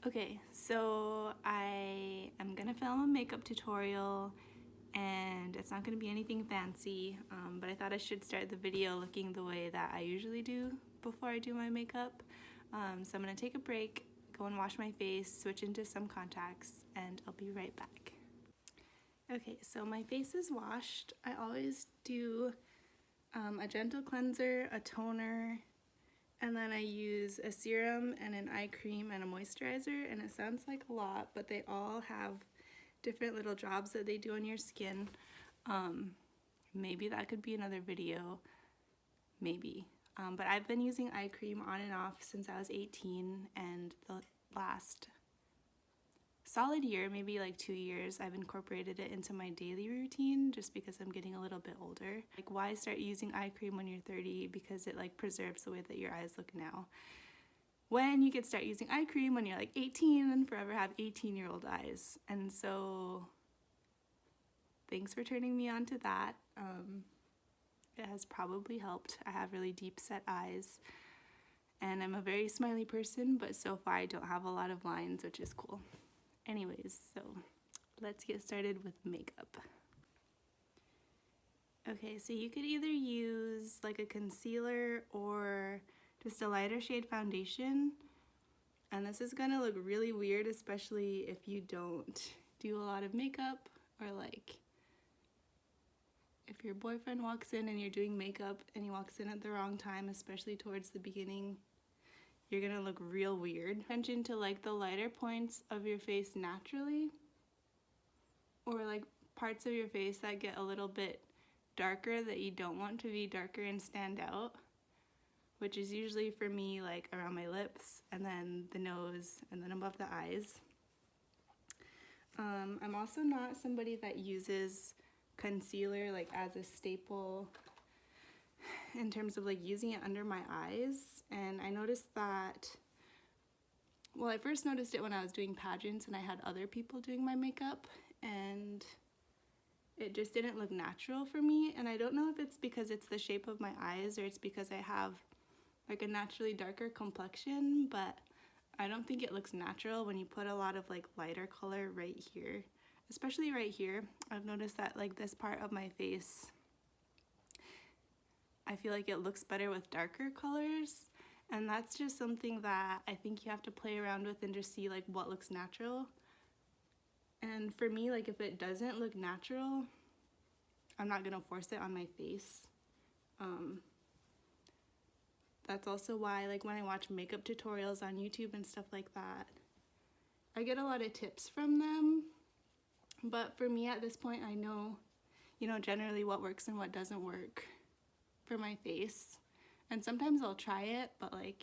Okay, so I am gonna film a makeup tutorial and it's not gonna be anything fancy, but I thought I should start the video looking the way that I usually do before I do my makeup. So I'm gonna take a break, go and wash my face, switch into some contacts, and I'll be right back. Okay, so my face is washed. I always do a gentle cleanser, a toner, and then I use a serum and an eye cream and a moisturizer, and it sounds like a lot, but they all have different little jobs that they do on your skin. Maybe that could be another video, maybe. But I've been using eye cream on and off since I was 18, and the last solid year, maybe like 2 years, I've incorporated it into my daily routine just because I'm getting a little bit older. Like, why start using eye cream when you're 30? Because it like preserves the way that your eyes look now. When you could start using eye cream when you're like 18 and forever have 18-year-old eyes. And so thanks for turning me on to that. It has probably helped. I have really deep set eyes and I'm a very smiley person, but so far I don't have a lot of lines, which is cool. Anyways, so let's get started with makeup. Okay, so you could either use like a concealer or just a lighter shade foundation. And this is gonna look really weird, especially if you don't do a lot of makeup, or like if your boyfriend walks in and you're doing makeup and he walks in at the wrong time, especially towards the beginning, you're gonna look real weird. Attention to like the lighter points of your face naturally, or like parts of your face that get a little bit darker that you don't want to be darker and stand out, which is usually for me like around my lips and then the nose and then above the eyes. I'm also not somebody that uses concealer like as a staple in terms of like using it under my eyes, and I noticed that, well, I first noticed it when I was doing pageants and I had other people doing my makeup and it just didn't look natural for me. And I don't know if it's because it's the shape of my eyes or it's because I have like a naturally darker complexion, but I don't think it looks natural when you put a lot of like lighter color right here, especially right here. I've noticed that like this part of my face, I feel like it looks better with darker colors, and that's just something that I think you have to play around with and just see like what looks natural. And for me, like if it doesn't look natural, I'm not gonna force it on my face. That's also why like when I watch makeup tutorials on YouTube and stuff like that, I get a lot of tips from them. But for me at this point, I know, generally what works and what doesn't work for my face. And sometimes I'll try it, but like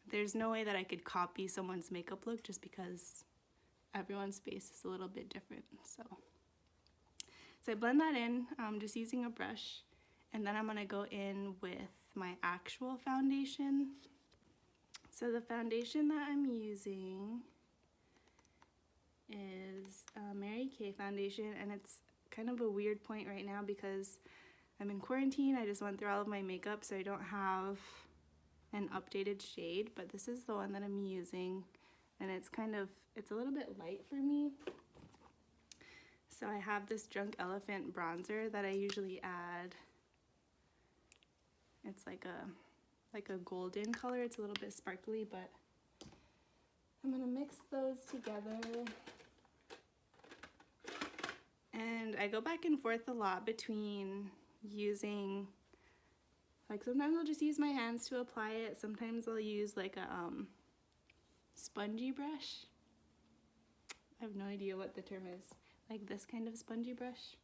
there's no way that I could copy someone's makeup look just because everyone's face is a little bit different. So I blend that in, just using a brush, and then I'm gonna go in with my actual foundation. So the foundation that I'm using is Mary Kay foundation, and it's kind of a weird point right now because I'm in quarantine. I just went through all of my makeup, so I don't have an updated shade, but this is the one that I'm using, and it's a little bit light for me. So I have this Drunk Elephant bronzer that I usually add. It's like a golden color. It's a little bit sparkly, but I'm gonna mix those together. And I go back and forth a lot between using, like sometimes I'll just use my hands to apply it. Sometimes I'll use like a spongy brush. I have no idea what the term is. Like this kind of spongy brush,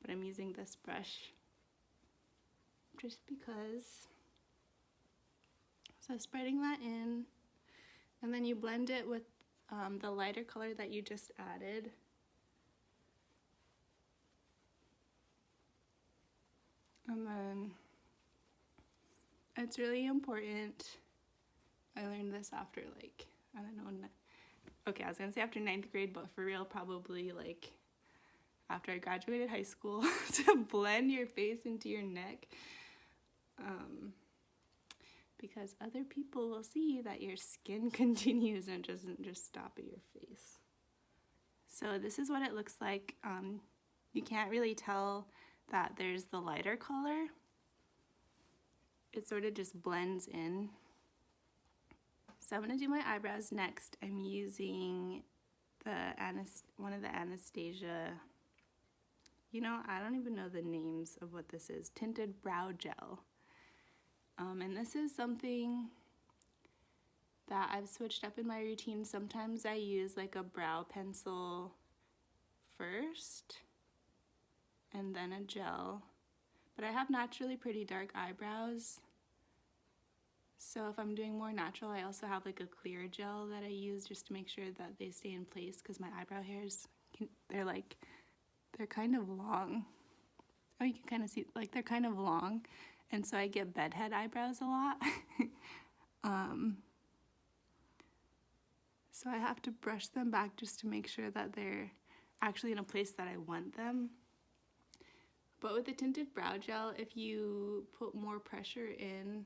but I'm using this brush just because. So spreading that in, and then you blend it with the lighter color that you just added. And then it's really important. I learned this after like, I don't know, okay, I was gonna say after 9th grade, but for real, probably like after I graduated high school, to blend your face into your neck. because other people will see that your skin continues and doesn't just stop at your face. So this is what it looks like. You can't really tell that there's the lighter color. It sort of just blends in. So I'm gonna do my eyebrows next. I'm using one of the Anastasia, you know, I don't even know the names of what this is, tinted brow gel. And this is something that I've switched up in my routine. Sometimes I use like a brow pencil first and then a gel, but I have naturally pretty dark eyebrows. So if I'm doing more natural, I also have like a clear gel that I use just to make sure that they stay in place, because my eyebrow hairs, they're kind of long. Oh, you can kind of see, like they're kind of long. And so I get bedhead eyebrows a lot. So I have to brush them back just to make sure that they're actually in a place that I want them. But with the tinted brow gel, if you put more pressure in,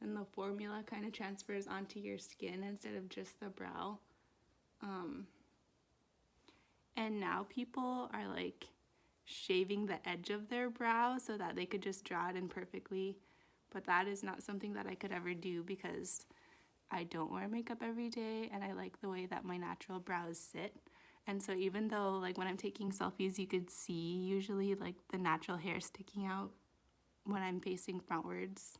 and the formula kind of transfers onto your skin instead of just the brow. And now people are like shaving the edge of their brow so that they could just draw it in perfectly. But that is not something that I could ever do, because I don't wear makeup every day and I like the way that my natural brows sit. And so even though like when I'm taking selfies, you could see usually like the natural hair sticking out when I'm facing frontwards,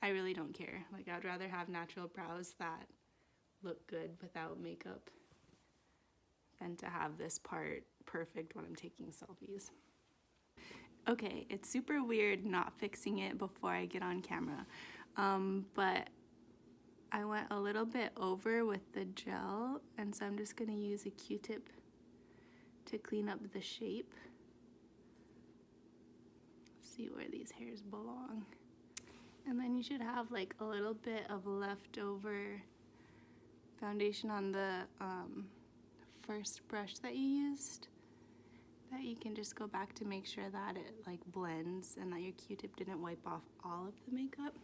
I really don't care. Like I'd rather have natural brows that look good without makeup than to have this part perfect when I'm taking selfies. Okay, it's super weird not fixing it before I get on camera, but I went a little bit over with the gel, and so I'm just gonna use a Q-tip to clean up the shape. See where these hairs belong. And then you should have like a little bit of leftover foundation on the first brush that you used, that you can just go back to make sure that it like blends and that your Q-tip didn't wipe off all of the makeup.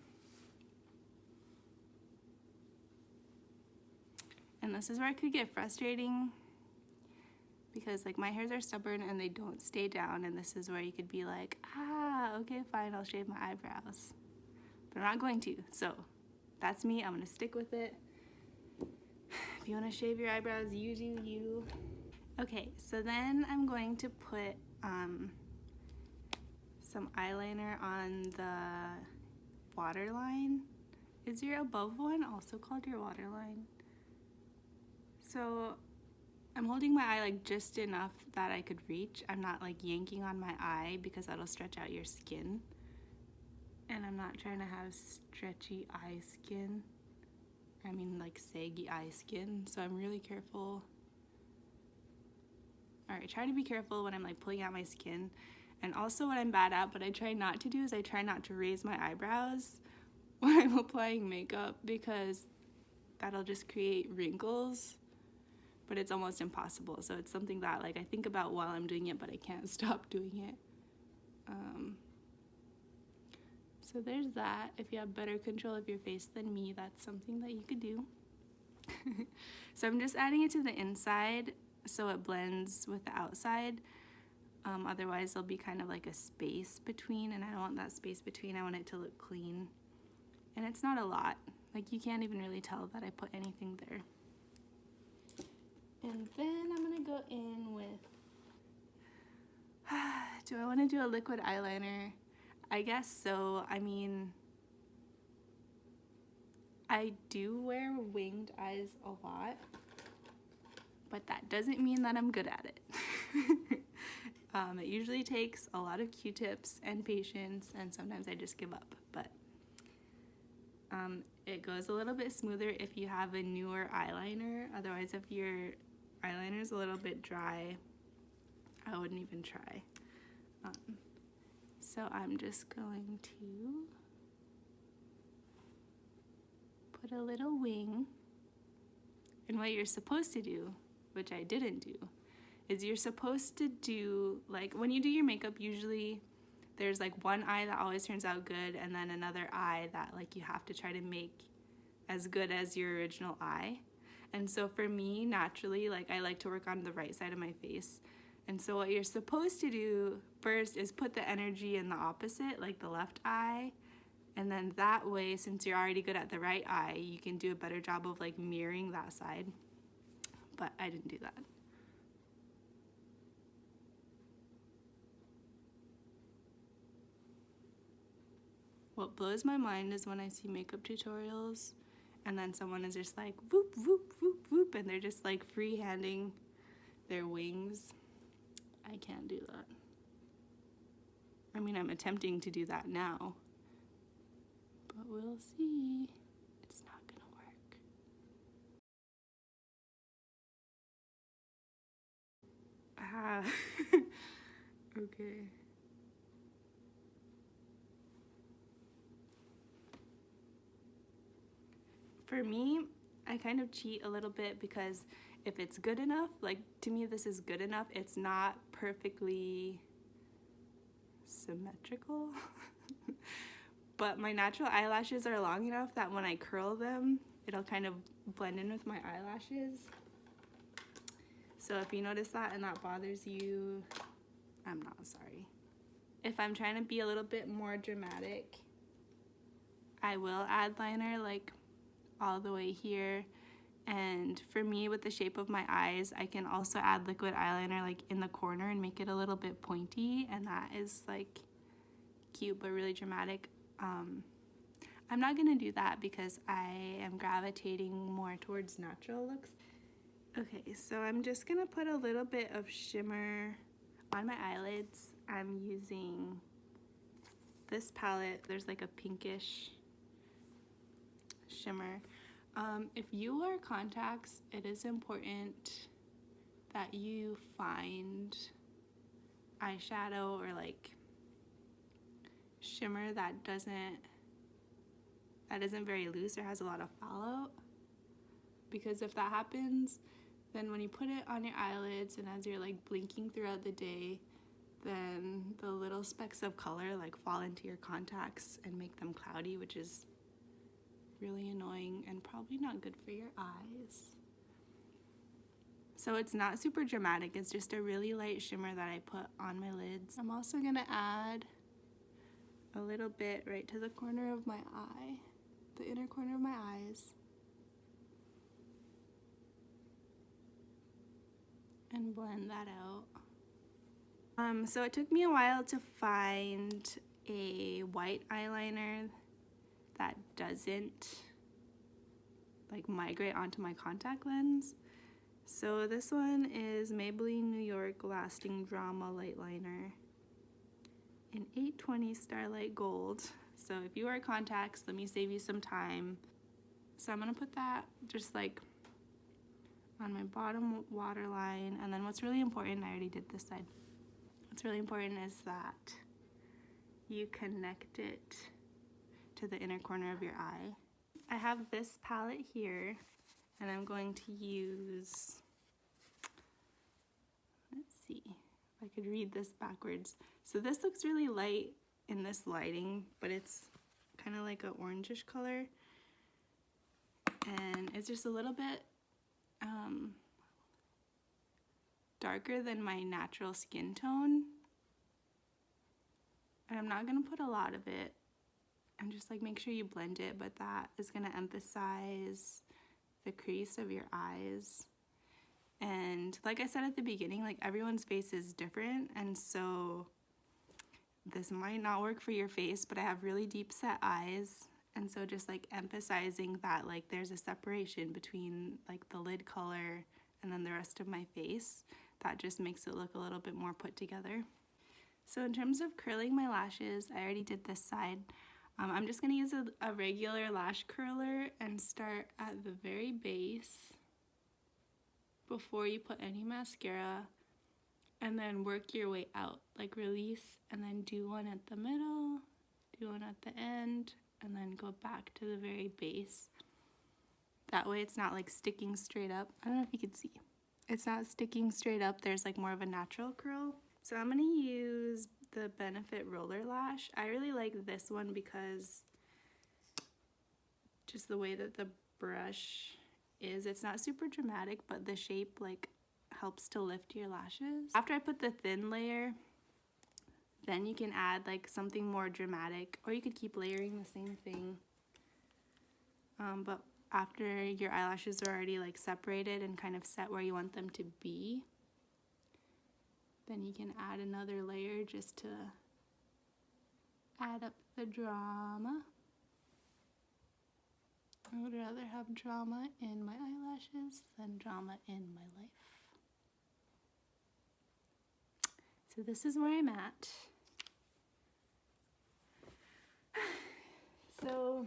And this is where it could get frustrating, because like my hairs are stubborn and they don't stay down, and this is where you could be like, okay, fine, I'll shave my eyebrows. But I'm not going to, so that's me. I'm gonna stick with it. If you wanna shave your eyebrows, you do you. Okay, so then I'm going to put some eyeliner on the waterline. Is your above one also called your waterline? So I'm holding my eye like just enough that I could reach. I'm not like yanking on my eye because that'll stretch out your skin. And I'm not trying to have stretchy eye skin. I mean like saggy eye skin. So I'm really careful. Alright, try to be careful when I'm like pulling out my skin. And also what I'm bad at, but I try not to do, is I try not to raise my eyebrows when I'm applying makeup, because that'll just create wrinkles. But it's almost impossible. So it's something that like I think about while I'm doing it, but I can't stop doing it. So there's that. If you have better control of your face than me, that's something that you could do. So I'm just adding it to the inside so it blends with the outside. Otherwise there'll be kind of like a space between, and I don't want that space between. I want it to look clean. And it's not a lot. Like you can't even really tell that I put anything there. And then I'm gonna go in with, do I wanna do a liquid eyeliner? I guess so. I mean, I do wear winged eyes a lot, but that doesn't mean that I'm good at it. It usually takes a lot of Q-tips and patience, and sometimes I just give up, but it goes a little bit smoother if you have a newer eyeliner. Otherwise, if your eyeliner is a little bit dry, I wouldn't even try. So I'm just going to put a little wing. And what you're supposed to do, which I didn't do, is you're supposed to do, like when you do your makeup, usually there's like one eye that always turns out good, and then another eye that like you have to try to make as good as your original eye. And so for me, naturally, like I like to work on the right side of my face. And so what you're supposed to do first is put the energy in the opposite, like the left eye. And then that way, since you're already good at the right eye, you can do a better job of like mirroring that side. But I didn't do that. What blows my mind is when I see makeup tutorials and then someone is just like whoop, whoop, whoop, whoop, and they're just like freehanding their wings. I can't do that. I mean, I'm attempting to do that now, but we'll see. It's not gonna work. Okay. For me, I kind of cheat a little bit because if it's good enough, like to me this is good enough, it's not perfectly symmetrical. But my natural eyelashes are long enough that when I curl them, it'll kind of blend in with my eyelashes. So if you notice that and that bothers you, I'm not sorry. If I'm trying to be a little bit more dramatic, I will add liner like all the way here. And for me, with the shape of my eyes, I can also add liquid eyeliner like in the corner and make it a little bit pointy, and that is like cute but really dramatic. I'm not gonna do that because I am gravitating more towards natural looks. Okay, so I'm just gonna put a little bit of shimmer on my eyelids. I'm using this palette. There's like a pinkish shimmer. If you wear contacts, it is important that you find eyeshadow or like shimmer that isn't very loose or has a lot of fallout, because if that happens, then when you put it on your eyelids and as you're like blinking throughout the day, then the little specks of color like fall into your contacts and make them cloudy, which is really annoying and probably not good for your eyes. So it's not super dramatic, it's just a really light shimmer that I put on my lids. I'm also gonna add a little bit right to the corner of my eye, the inner corner of my eyes, and blend that out. So it took me a while to find a white eyeliner that doesn't like migrate onto my contact lens. So this one is Maybelline New York Lasting Drama Light Liner in 820 Starlight Gold. So if you wear contacts, let me save you some time. So I'm gonna put that just like on my bottom waterline, and then what's really important, I already did this side. What's really important is that you connect it to the inner corner of your eye. I have this palette here, and I'm going to use, let's see if I could read this backwards. So this looks really light in this lighting, but it's kind of like an orangish color, and it's just a little bit darker than my natural skin tone. And I'm not gonna put a lot of it, and just like make sure you blend it, but that is gonna emphasize the crease of your eyes. And like I said at the beginning, like everyone's face is different, and so this might not work for your face, but I have really deep set eyes, and so just like emphasizing that like there's a separation between like the lid color and then the rest of my face, that just makes it look a little bit more put together. So in terms of curling my lashes, I already did this side. I'm just gonna use a regular lash curler and start at the very base before you put any mascara, and then work your way out, like release and then do one at the middle, do one at the end, and then go back to the very base. That way it's not like sticking straight up. I don't know if you can see. It's not sticking straight up, there's like more of a natural curl. So I'm gonna use the Benefit Roller Lash. I really like this one because just the way that the brush is, it's not super dramatic, but the shape like helps to lift your lashes. After I put the thin layer, then you can add like something more dramatic, or you could keep layering the same thing. But after your eyelashes are already like separated and kind of set where you want them to be, then you can add another layer just to add up the drama. I would rather have drama in my eyelashes than drama in my life. So this is where I'm at. So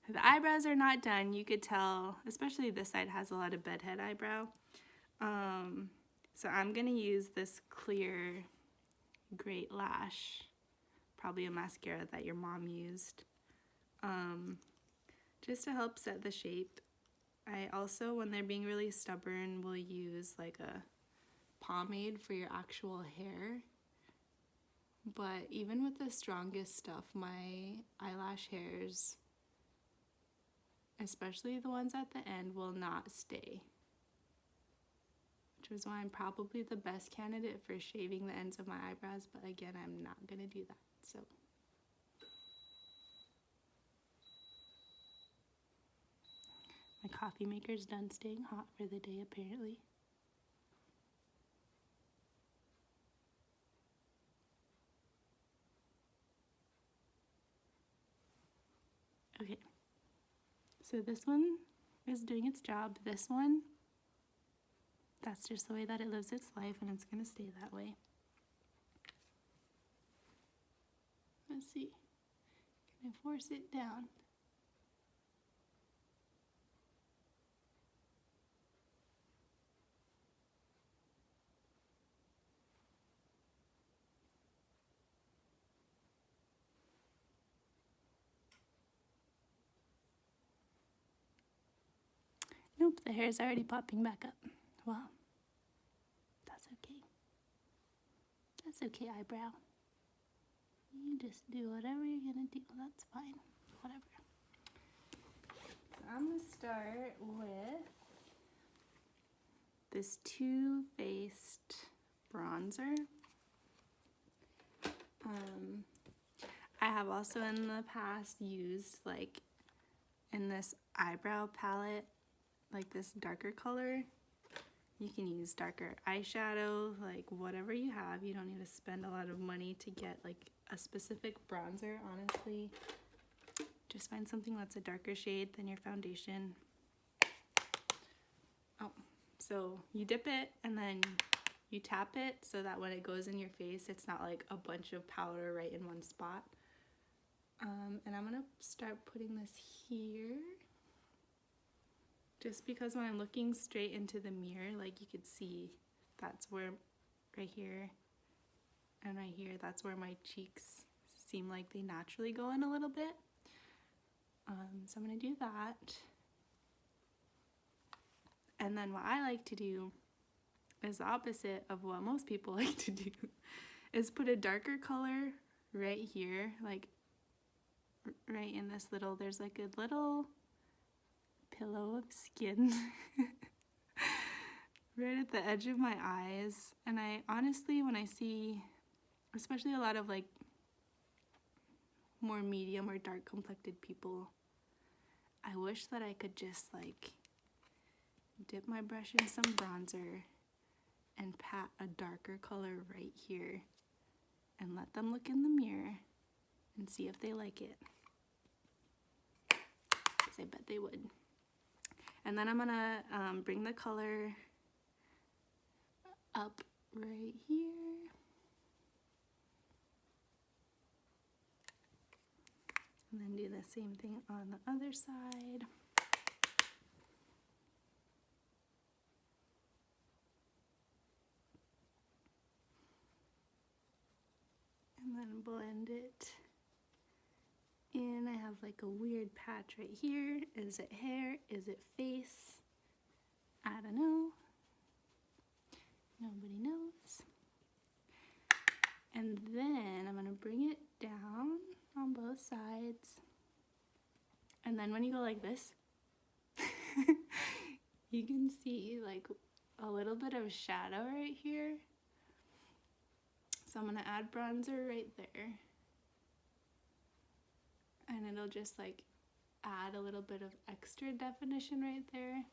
the eyebrows are not done. You could tell, especially this side has a lot of bedhead eyebrow. So I'm gonna use this clear Great Lash, probably a mascara that your mom used, just to help set the shape. I also, when they're being really stubborn, will use like a pomade for your actual hair. But even with the strongest stuff, my eyelash hairs, especially the ones at the end, will not stay. Which is why I'm probably the best candidate for shaving the ends of my eyebrows, but again, I'm not gonna do that, so. My coffee maker's done staying hot for the day, apparently. Okay, so this one is doing its job. This one, that's just the way that it lives its life, and it's gonna stay that way. Let's see, can I force it down? Nope, the hair is already popping back up. Well, that's okay. That's okay, eyebrow. You just do whatever you're gonna do. That's fine. Whatever. So I'm gonna start with this Too Faced bronzer. I have also in the past used, like, in this eyebrow palette, like this darker color. You can use darker eyeshadow, like whatever you have. You don't need to spend a lot of money to get like a specific bronzer, honestly. Just find something that's a darker shade than your foundation. Oh, so you dip it and then you tap it so that when it goes in your face, it's not like a bunch of powder right in one spot. And I'm gonna start putting this here. Just because when I'm looking straight into the mirror, like you could see, that's where, right here and right here, that's where my cheeks seem like they naturally go in a little bit. So I'm gonna do that. And then what I like to do is the opposite of what most people like to do, is put a darker color right here, like right in this little, there's like a little pillow of skin right at the edge of my eyes. And I honestly, when I see especially a lot of like more medium or dark complected people, I wish that I could just like dip my brush in some bronzer and pat a darker color right here and let them look in the mirror and see if they like it, because I bet they would. And then I'm gonna bring the color up right here. And then do the same thing on the other side. And then blend it in. I have like a weird patch right here. Is it hair? Is it face? I don't know. Nobody knows. And then I'm gonna bring it down on both sides. And then when you go like this, you can see like a little bit of shadow right here. So I'm gonna add bronzer right there. And it'll just like add a little bit of extra definition right there.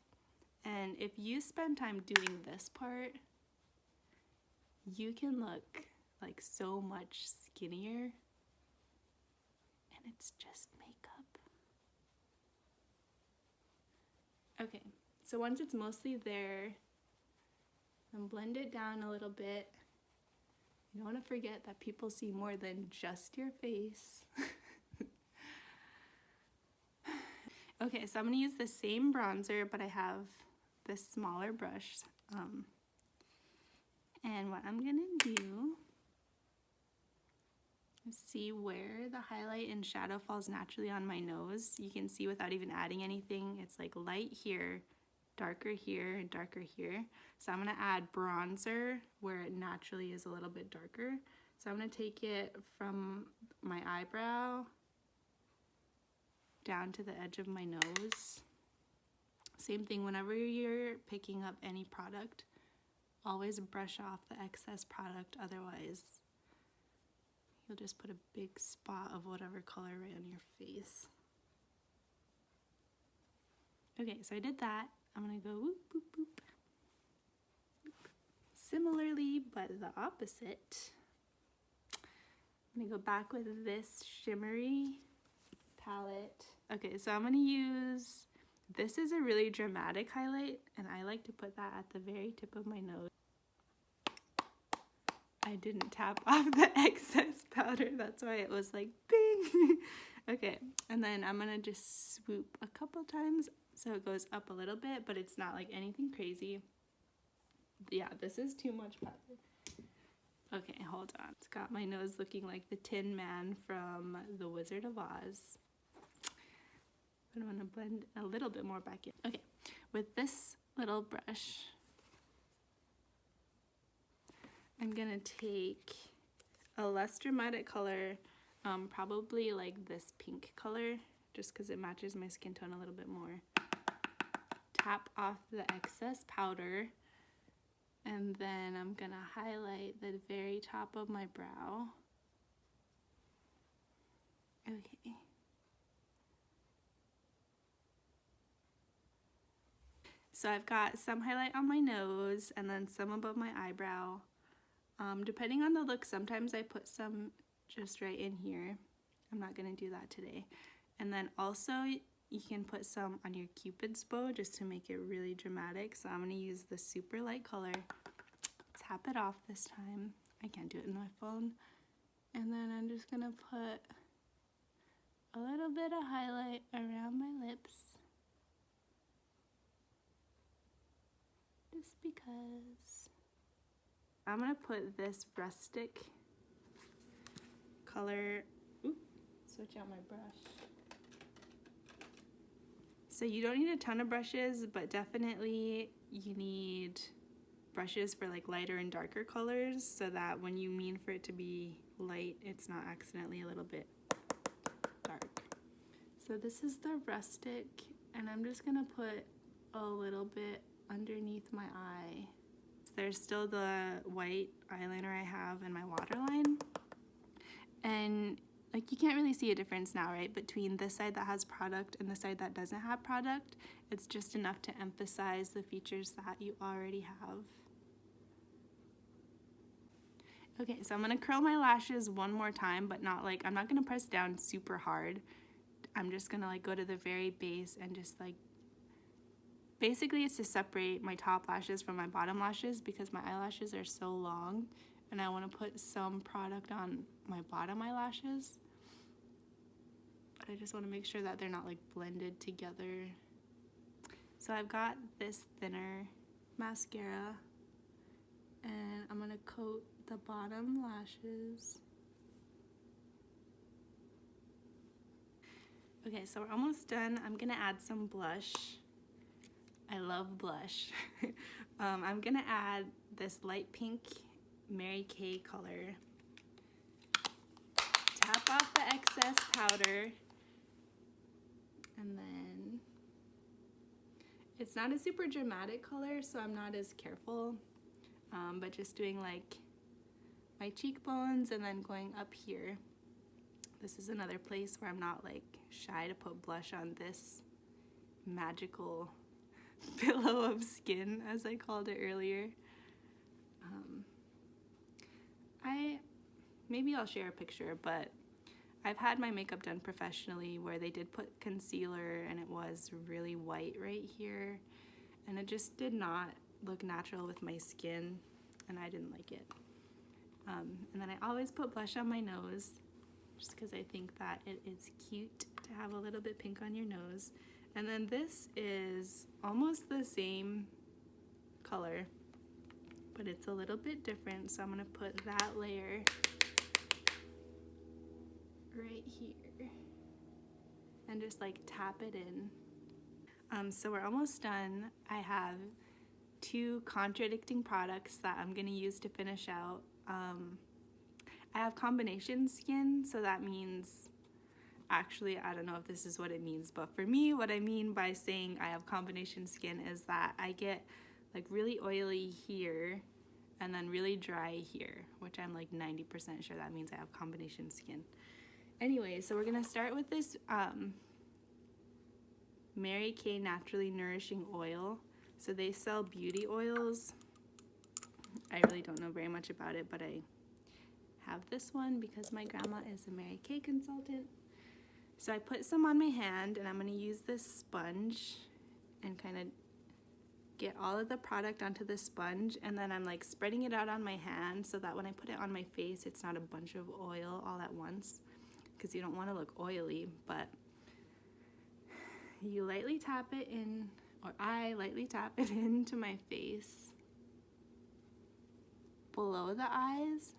And if you spend time doing this part, you can look like so much skinnier, and it's just makeup. Okay, so once it's mostly there, then blend it down a little bit. You don't want to forget that people see more than just your face. Okay, so I'm going to use the same bronzer, but I have this smaller brush. And what I'm going to do is see where the highlight and shadow falls naturally on my nose. You can see without even adding anything, it's like light here, darker here, and darker here. So I'm going to add bronzer where it naturally is a little bit darker. So I'm going to take it from my eyebrow down to the edge of my nose. Same thing whenever you're picking up any product, always brush off the excess product, otherwise you'll just put a big spot of whatever color right on your face. Okay, so I did that. I'm gonna go whoop, boop, boop. Similarly, but the opposite. I'm gonna go back with this shimmery palette. Okay, so I'm gonna use, this is a really dramatic highlight, and I like to put that at the very tip of my nose. I didn't tap off the excess powder, that's why it was like bing. Okay, and then I'm gonna just swoop a couple times so it goes up a little bit, but it's not like anything crazy. Yeah, this is too much powder. Okay, hold on. It's got my nose looking like the Tin Man from The Wizard of Oz. But I'm gonna blend a little bit more back in. Okay, with this little brush, I'm gonna take a less dramatic color, probably like this pink color, just because it matches my skin tone a little bit more. Tap off the excess powder, and then I'm gonna highlight the very top of my brow. Okay. So I've got some highlight on my nose and then some above my eyebrow. Depending on the look, sometimes I put some just right in here. I'm not gonna do that today. And then also you can put some on your Cupid's bow just to make it really dramatic. So I'm gonna use the super light color, tap it off this time. I can't do it in my phone. And then I'm just gonna put a little bit of highlight around my lips. Just because. I'm gonna put this rustic color, switch out my brush. So you don't need a ton of brushes, but definitely you need brushes for like lighter and darker colors so that when you mean for it to be light, it's not accidentally a little bit dark. So this is the rustic, and I'm just gonna put a little bit underneath my eye. There's still the white eyeliner I have in my waterline, and like you can't really see a difference now, right, between this side that has product and the side that doesn't have product. It's just enough to emphasize the features that you already have. Okay, so I'm gonna curl my lashes one more time, but not like, I'm not gonna press down super hard. I'm just gonna like go to the very base and just like, basically it's to separate my top lashes from my bottom lashes because my eyelashes are so long and I want to put some product on my bottom eyelashes. But I just want to make sure that they're not like blended together. So I've got this thinner mascara and I'm going to coat the bottom lashes. Okay, so we're almost done. I'm going to add some blush. I love blush. I'm gonna add this light pink Mary Kay color. tap off the excess powder, and then it's not a super dramatic color, so I'm not as careful, but just doing like my cheekbones and then going up here. This is another place where I'm not like shy to put blush on this magical pillow of skin, as I called it earlier. Maybe I'll share a picture, but I've had my makeup done professionally where they did put concealer and it was really white right here, and it just did not look natural with my skin, and I didn't like it. And then I always put blush on my nose just because I think that it is cute to have a little bit pink on your nose. And then this is almost the same color, but it's a little bit different, so I'm gonna put that layer right here and just like tap it in. So we're almost done. I have 2 contradicting products that I'm gonna use to finish out. I have combination skin, so that means, actually, I don't know if this is what it means, but for me, what I mean by saying I have combination skin is that I get like really oily here and then really dry here, which I'm like 90% sure that means I have combination skin. Anyway, so we're gonna start with this Mary Kay Naturally Nourishing Oil. So they sell beauty oils. I really don't know very much about it, but I have this one because my grandma is a Mary Kay consultant. So I put some on my hand, and I'm gonna use this sponge and kind of get all of the product onto the sponge, and then I'm like spreading it out on my hand so that when I put it on my face, it's not a bunch of oil all at once, because you don't want to look oily. But you lightly tap it in, or I lightly tap it into my face below the eyes.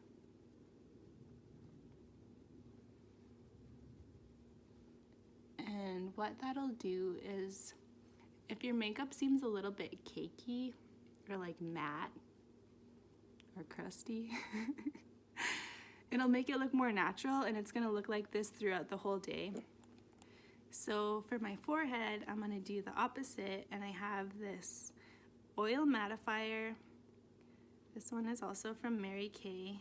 And what that'll do is, if your makeup seems a little bit cakey or like matte or crusty, it'll make it look more natural, and it's gonna look like this throughout the whole day. So for my forehead, I'm gonna do the opposite, and I have this oil mattifier. This one is also from Mary Kay.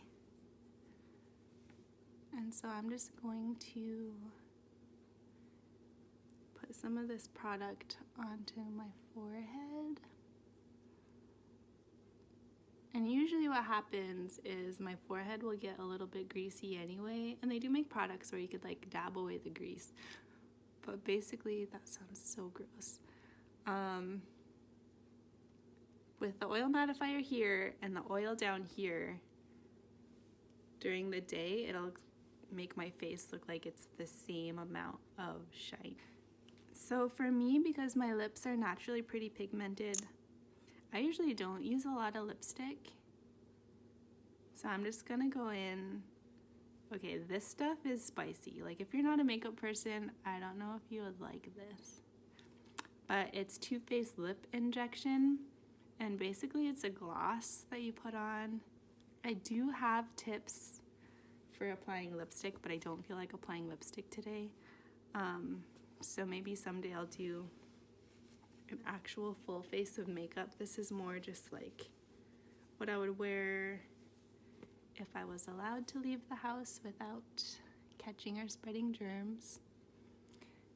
And so I'm just going to put some of this product onto my forehead. And usually what happens is my forehead will get a little bit greasy anyway, and they do make products where you could like dab away the grease. But basically, that sounds so gross. With the oil mattifier here and the oil down here, during the day, it'll make my face look like it's the same amount of shine. So for me, because my lips are naturally pretty pigmented, I usually don't use a lot of lipstick. So I'm just gonna go in. Okay, this stuff is spicy. Like, if you're not a makeup person, I don't know if you would like this. But it's Too Faced Lip Injection, and basically it's a gloss that you put on. I do have tips for applying lipstick, but I don't feel like applying lipstick today. So maybe someday I'll do an actual full face of makeup. This is more just like what I would wear if I was allowed to leave the house without catching or spreading germs.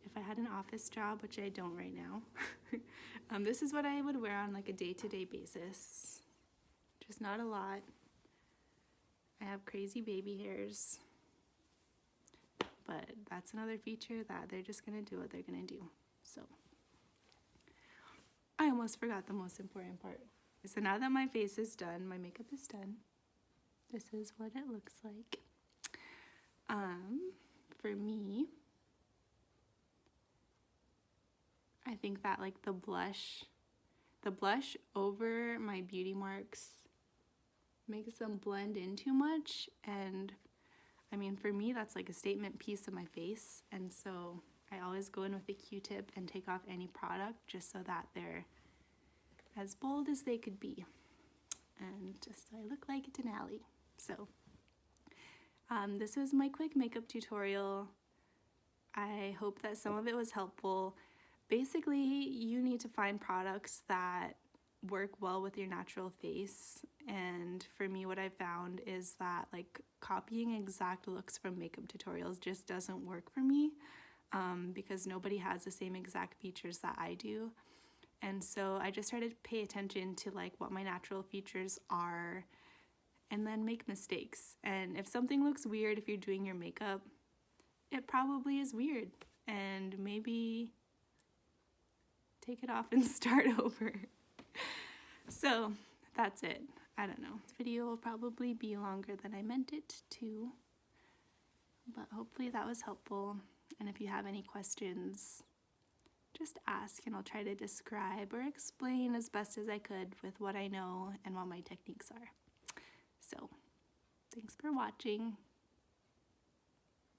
If I had an office job, which I don't right now. This is what I would wear on like a day-to-day basis. Just not a lot. I have crazy baby hairs, but that's another feature that they're just gonna do what they're gonna do. So I almost forgot the most important part. So now that my face is done, my makeup is done, this is what it looks like. For me, I think that like the blush over my beauty marks makes them blend in too much, and I mean, for me, that's like a statement piece of my face, and so I always go in with a Q-tip and take off any product just so that they're as bold as they could be, and just so I look like Denali. So This was my quick makeup tutorial. I hope that some of it was helpful. Basically, you need to find products that work well with your natural face, and for me what I found is that like copying exact looks from makeup tutorials just doesn't work for me, because nobody has the same exact features that I do. And so I just started to pay attention to like what my natural features are and then make mistakes. And if something looks weird if you're doing your makeup, it probably is weird, and maybe take it off and start over. So that's it. I don't know. This video will probably be longer than I meant it to, but hopefully that was helpful. And if you have any questions, just ask and I'll try to describe or explain as best as I could with what I know and what my techniques are. So, thanks for watching.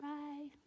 Bye.